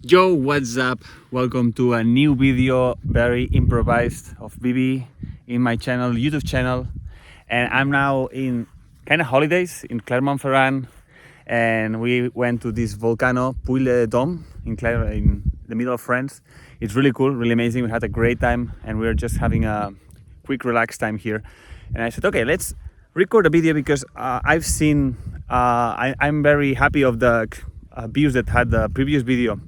Yo, what's up? Welcome to a new video, very improvised, of Bibi in my channel, YouTube channel. And I'm now in kind of holidays in Clermont-Ferrand, and we went to this volcano, Puy-le-Dôme, in the middle of France. It's really cool, really amazing. We had a great time, and we were just having a quick, relaxed time here. And I said, okay, let's record a video because I've seen. I'm very happy of the views that had the previous video.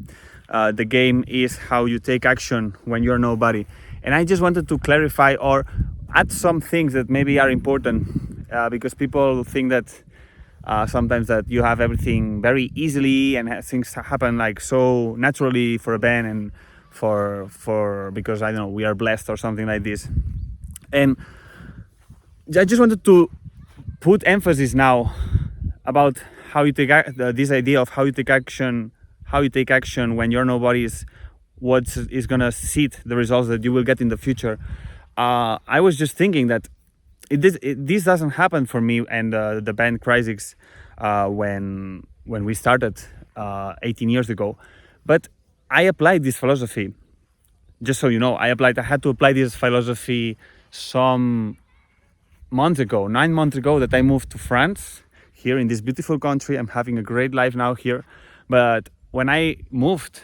The game is how you take action when you're nobody, and I just wanted to clarify or add some things that maybe are important because people think that sometimes that you have everything very easily and things happen like so naturally for a band and for because I don't know, we are blessed or something like this. And I just wanted to put emphasis now about how you take this idea of how you take action when you're nobody is what is gonna seed the results that you will get in the future. I was just thinking that this doesn't happen for me and the band Crysics when we started 18 years ago, but I applied this philosophy. Just so you know, I had to apply this philosophy some months ago, 9 months ago, that I moved to France, here in this beautiful country. I'm having a great life now here. But when I moved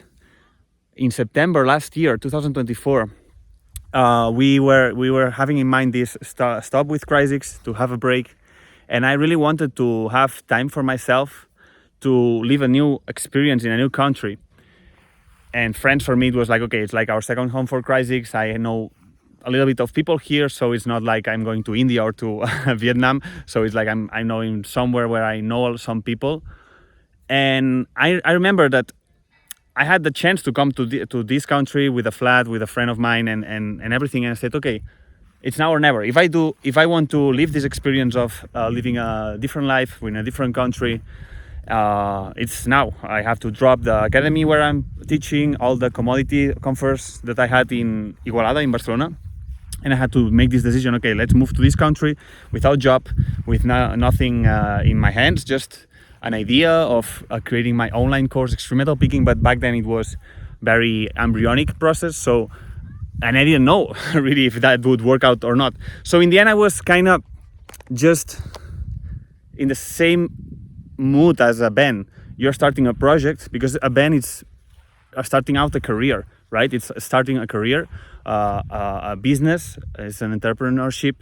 in September last year, 2024, we were having in mind this stop with Crysics, to have a break. And I really wanted to have time for myself, to live a new experience in a new country. And France for me, it was like, okay, it's like our second home for Crysics. I know a little bit of people here, so it's not like I'm going to India or to Vietnam. So it's like I'm knowing somewhere where I know some people. And I remember that I had the chance to come to this country with a flat, with a friend of mine and everything. And I said, okay, it's now or never. If I want to live this experience of living a different life in a different country, it's now. I have to drop the academy where I'm teaching, all the commodity comforts that I had in Igualada, in Barcelona. And I had to make this decision, okay, let's move to this country without job, with nothing in my hands, just an idea of creating my online course, extreme metal picking. But back then it was very embryonic process. So, and I didn't know really if that would work out or not. So in the end, I was kind of just in the same mood as a band. You're starting a project, because a band is starting out a career, right? It's starting a career, a business. It's an entrepreneurship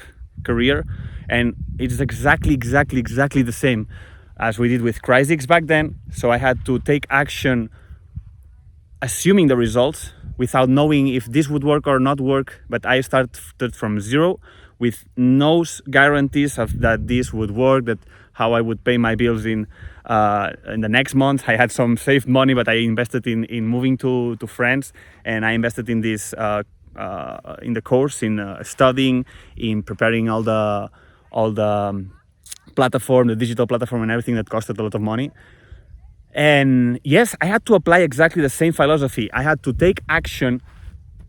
career, and it's exactly the same as we did with Crysics back then. So I had to take action, assuming the results without knowing if this would work or not work. But I started from zero, with no guarantees of that this would work, that how I would pay my bills in the next month. I had some saved money, but I invested in moving to France, and I invested in this in the course, in studying, in preparing all the platform, the digital platform, and everything that costed a lot of money. And yes, I had to apply exactly the same philosophy. I had to take action,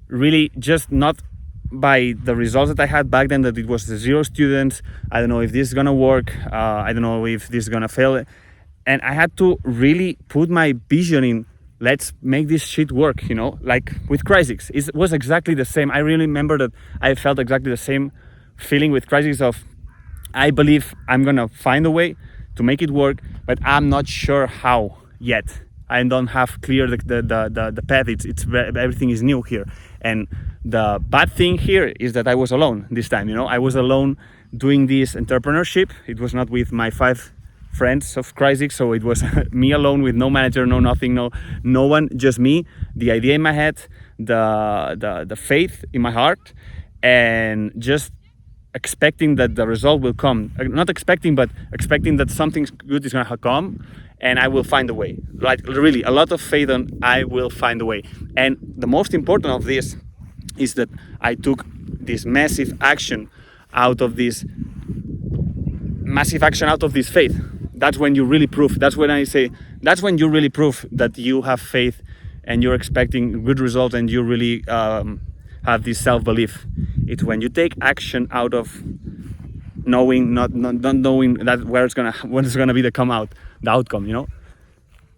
really, just not by the results that I had back then, that it was 0 students. I don't know if this is gonna work. I don't know if this is gonna fail. And I had to really put my vision in, let's make this shit work, like with Crysics. It was exactly the same. I really remember that I felt exactly the same feeling with Crysics of, I believe I'm gonna find a way to make it work, but I'm not sure how yet. I don't have clear the path. It's everything is new here. And the bad thing here is that I was alone this time. I was alone doing this entrepreneurship. It was not with my 5 friends of Crysics, so it was me alone, with no manager, no nothing, no one, just me, the idea in my head, the faith in my heart, and just expecting that the result will come. Not expecting, but expecting that something good is gonna come, and I will find a way. Like, really, a lot of faith on I will find a way. And the most important of this is that I took this massive action out of this faith. That's when you really prove. That's when I say, that's when you really prove that you have faith and you're expecting good results, and you really have this self-belief. It's when you take action out of knowing, not knowing that what's gonna be the outcome.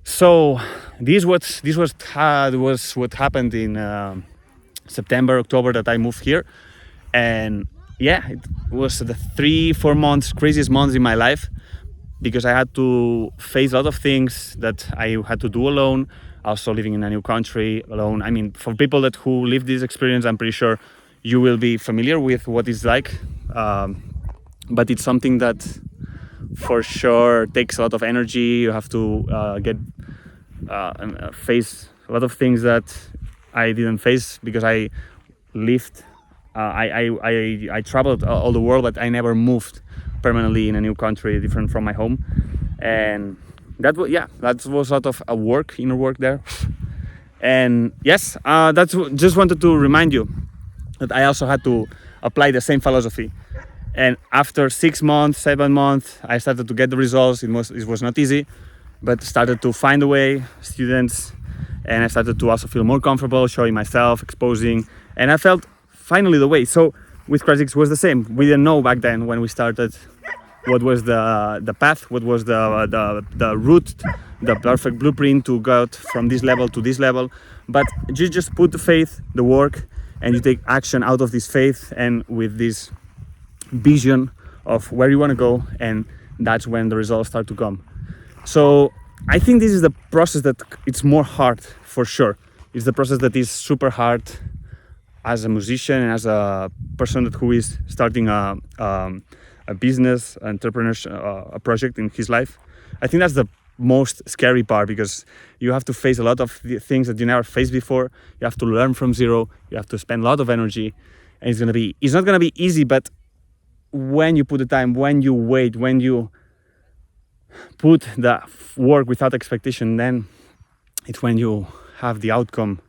So this was what happened in September, October, that I moved here. And yeah, it was the 3-4 months, craziest months in my life, because I had to face a lot of things that I had to do alone. Also living in a new country alone. I mean, for people who live this experience, I'm pretty sure you will be familiar with what it's like. But it's something that for sure takes a lot of energy. You have to face a lot of things that I didn't face because I lived. I traveled all the world, but I never moved permanently in a new country different from my home. And that was sort of a inner work there. And yes, just wanted to remind you that I also had to apply the same philosophy. And after 6 months, 7 months, I started to get the results. It was not easy, but started to find a way, students, and I started to also feel more comfortable showing myself, exposing, and I felt finally the way. So with Crashix was the same. We didn't know back then when we started what was the path, what was the route, the perfect blueprint to go out from this level to this level. But you just put the faith, the work, and you take action out of this faith and with this vision of where you want to go, and that's when the results start to come. So I think this is the process that it's more hard for sure. It's the process that is super hard as a musician and as a person who is starting a business, entrepreneurship, a project in his life. I think that's the most scary part, because you have to face a lot of things that you never faced before. You have to learn from zero. You have to spend a lot of energy, and it's not gonna be easy. But when you put the time, when you wait, when you put the work without expectation, then it's when you have the outcome,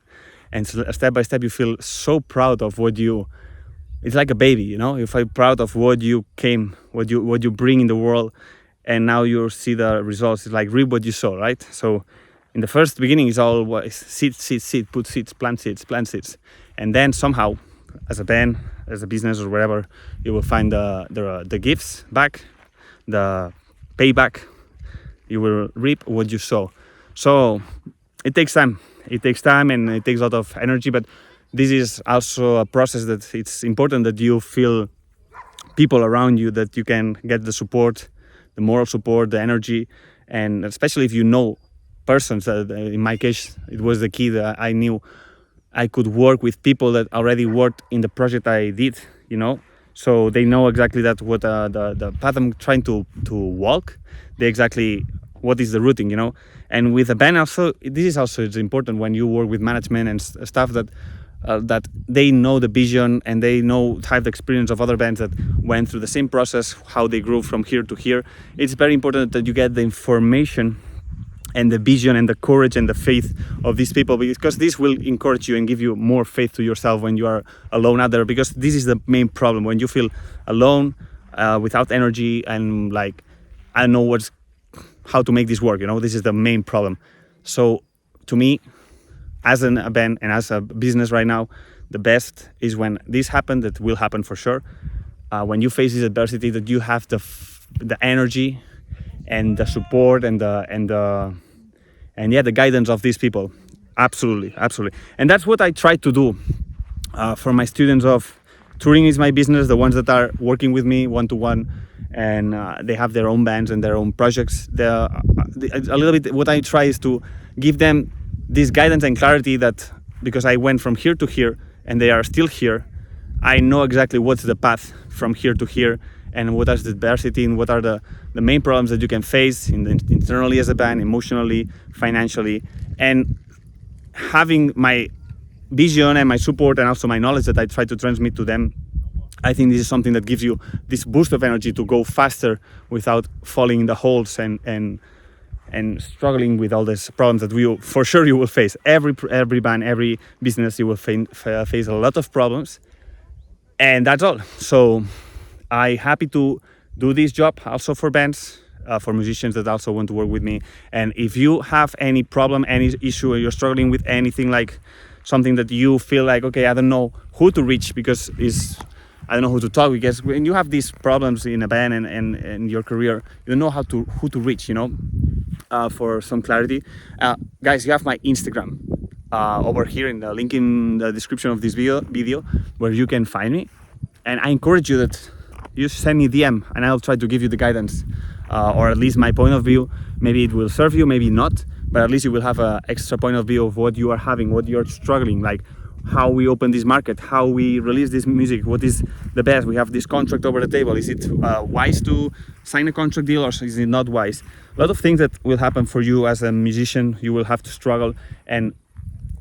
and step by step you feel so proud of what you. It's like a baby, you feel proud of what you bring in the world, and now you see the results. It's like reap what you sow, right? So in the first beginning it's all seed, put seeds, plant seeds, and then somehow, as a band, as a business, or wherever, you will find the gifts back, the payback. You will reap what you sow. So it takes time, and it takes a lot of energy, but this is also a process that it's important that you feel people around you, that you can get the support, the moral support, the energy, and especially if you know persons. In my case, it was the key that I knew I could work with people that already worked in the project I did, so they know exactly that what the path I'm trying to walk. They exactly what is the routing, And with a band also, it's important when you work with management and stuff that they know the vision, and they have the experience of other bands that went through the same process, how they grew from here to here. It's very important that you get the information and the vision and the courage and the faith of these people, because this will encourage you and give you more faith to yourself when you are alone out there. Because this is the main problem, when you feel alone, without energy, and like, I don't know how to make this work, this is the main problem. So to me, as a band and as a business right now, the best is when this happens. That will happen for sure. When you face this adversity, that you have the energy and the support and the guidance of these people. Absolutely. And that's what I try to do for my students. Of touring is my business. The ones that are working with me one-to-one, and they have their own bands and their own projects. A little bit what I try is to give them this guidance and clarity, that because I went from here to here and they are still here, I know exactly what's the path from here to here, and what is the adversity, and what are the main problems that you can face internally as a band, emotionally, financially. And having my vision and my support, and also my knowledge that I try to transmit to them, I think this is something that gives you this boost of energy to go faster without falling in the holes and struggling with all these problems that you will face. Every band, every business, you will face a lot of problems, and that's all. So I'm happy to do this job also for bands, for musicians that also want to work with me. And if you have any problem, any issue, or you're struggling with anything, like something that you feel like, okay, I don't know who to reach, because I don't know who to talk, because when you have these problems in a band and your career, you don't know who to reach, for some clarity. Guys, you have my Instagram over here in the link in the description of this video where you can find me. And I encourage you that you send me DM and I'll try to give you the guidance, or at least my point of view. Maybe it will serve you, maybe not, but at least you will have an extra point of view of what you are having, what you're struggling, like how we open this market, how we release this music, what is the best. We have this contract over the table. Is it wise to sign a contract deal, or is it not wise? A lot of things that will happen for you as a musician. You will have to struggle, and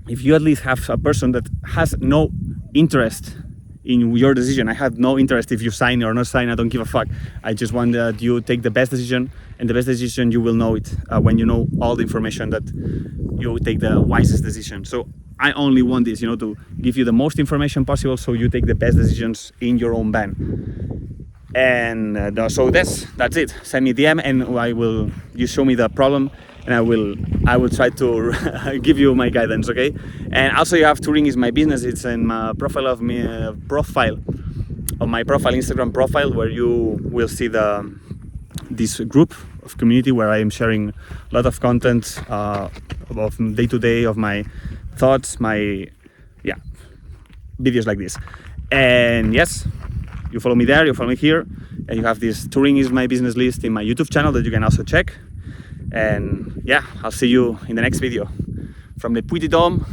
if you at least have a person that has no interest in your decision. I have no interest if you sign or not sign. I don't give a fuck. I just want that you take the best decision, and the best decision you will know it when you know all the information, that you take the wisest decision. So I only want this, to give you the most information possible so you take the best decisions in your own band. And so that's it. Send me DM and you show me the problem, and I will try to give you my guidance, okay? And also, you have touring is my business. It's in my profile of my Instagram profile, where you will see this group of community where I am sharing a lot of content of day to day, of my thoughts, videos like this. And yes, you follow me there, you follow me here, and you have this touring is my business list in my YouTube channel that you can also check. And yeah, I'll see you in the next video from the Puy de Dôme.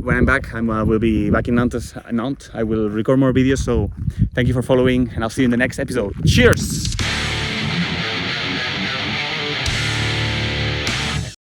When I'm back, I will be back in Nantes. I will record more videos. So thank you for following, and I'll see you in the next episode. Cheers!